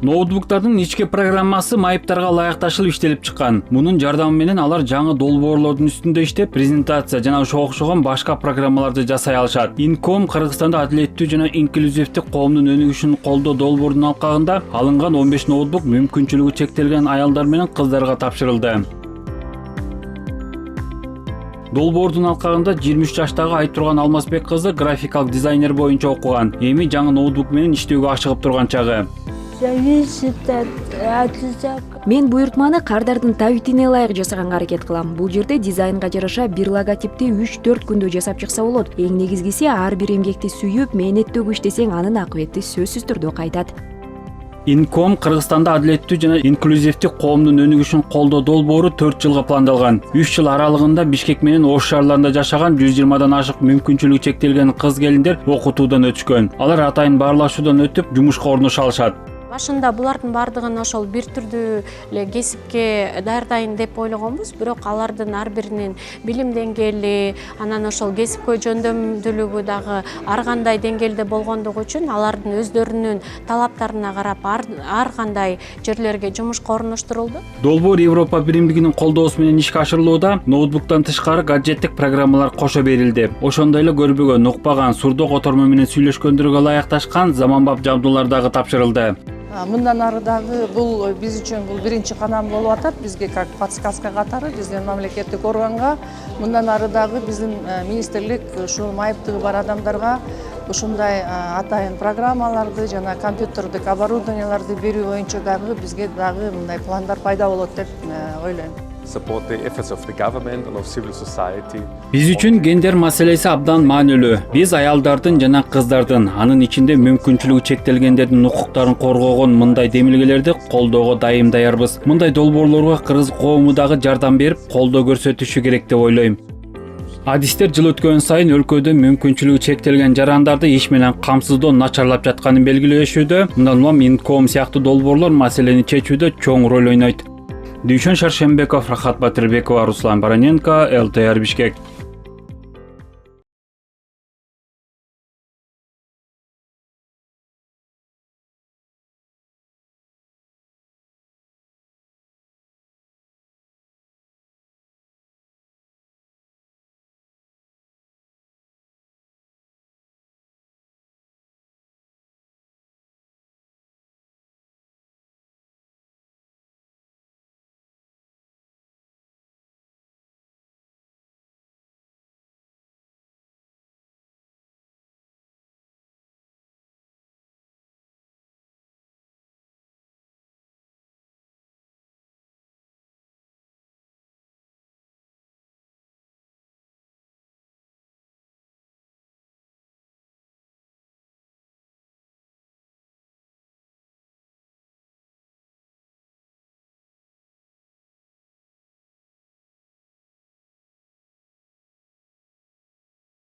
Ноутбуктардын ички программасы майыптарга ылайыкташылып иштелип чыккан. Мунун жардамы менен алар жаңы долбоорлордун үстүндө иштеп, презентация жана ошого окшогон башка программаларды жасай алышат. Инком Кыргызстанда адилеттүү жана инклюзивдүү коомдун өнүгүшүн колдоо долбоорунун алкагында алынган 15 ноутбук мүмкүнчүлүгү чектелген аялдар менен кыздарга тапшырылды. Долбоордун алкагында 23 жаштагы Айтурган Алмазбек кызы графикалык дизайнер боюнча окуган. Эми жаңы ноутбук менен иштөөгө ашыгып турган чагы. Мен буйртманы кардардын табитине ылайык жасаганга аракет кылам. Бул жерде дизайнга жараша бир логотипти 3-4 күндө жасап чыкса болот. Эң негизгиси ар бир эмгекти сүйүп, мээнеттүү иштесең анын акыбети сөзсүз түрдө кайтат. Инком Кыргызстанда адилеттүү жана инклюзивдүү коомдун өнүгүшүн колдоо долбоору 4 жылга пландалган. 3 жыл аралыгында Бишкек менен Ош шаарларында жашаган 120дан ашык мүмкүнчүлүгү чектелген кыз-келиндер окутуудан өтүшкөн. Алар атайын баарлашуудан өтүп, жумушка орношо алышат. Башында булардын бардыгын ошол бир түрдүү эле кесипке даярдайын деп ойлогонбуз, бирок алардын ар биринин билим деңгээли, анан ошол кесипкө жөндөмдүүлүгү дагы ар кандай деңгээлде болгондугу үчүн алардын өздөрүнүн талаптарына карап ар кандай жерлерге жумушка орноштурулду. Долбоор Европа биримдигинин колдоосу менен ишке ашырылууда, ноутбуктан тышкары гаджеттик программалар кошо берилди. Ошондой эле көрбөгөн, укпаган, сурдо котормо менен сүйлөшкөндөргө ылайыкташкан заманбап жабдуулар дагы тапшырылды. Мындан ары дагы бул биз үчүн бул биринчи кадам болуп атат. Бизге как подсказка катары биздин мамлекеттик органга мындан ары дагы биздин министрлик ушул майыптыгы бар адамдарга ушундай атайын программаларды жана компьютердик оборудованияларды берүү боюнча дагы бизге дагы мындай пландар пайда болот деп ойлойм. Биз үчүн гендер маселеси абдан маанилүү. Биз аялдардын жана кыздардын, анын ичинде мүмкүнчүлүгү чектелгендердин укуктарын коргогон мындай демилгелерди колдоого дайым даярбыз. Мындай долбоорлорго кыргыз коому дагы жардам берип, колдоо көрсөтүшү керек деп ойлойм. Адистер жыл өткөн сайын өлкөдө мүмкүнчүлүгү чектелген жарандарды иш менен камсыздоо начарлап жатканын белгилешүүдө, мындан улам Инком сыяктуу долбоорлор маселени чечүүдө чоң роль ойнойт. Дүйшөн Шаршембеков, Рахат Батырбекова, Руслан Бараненко, ЛТР Бишкек.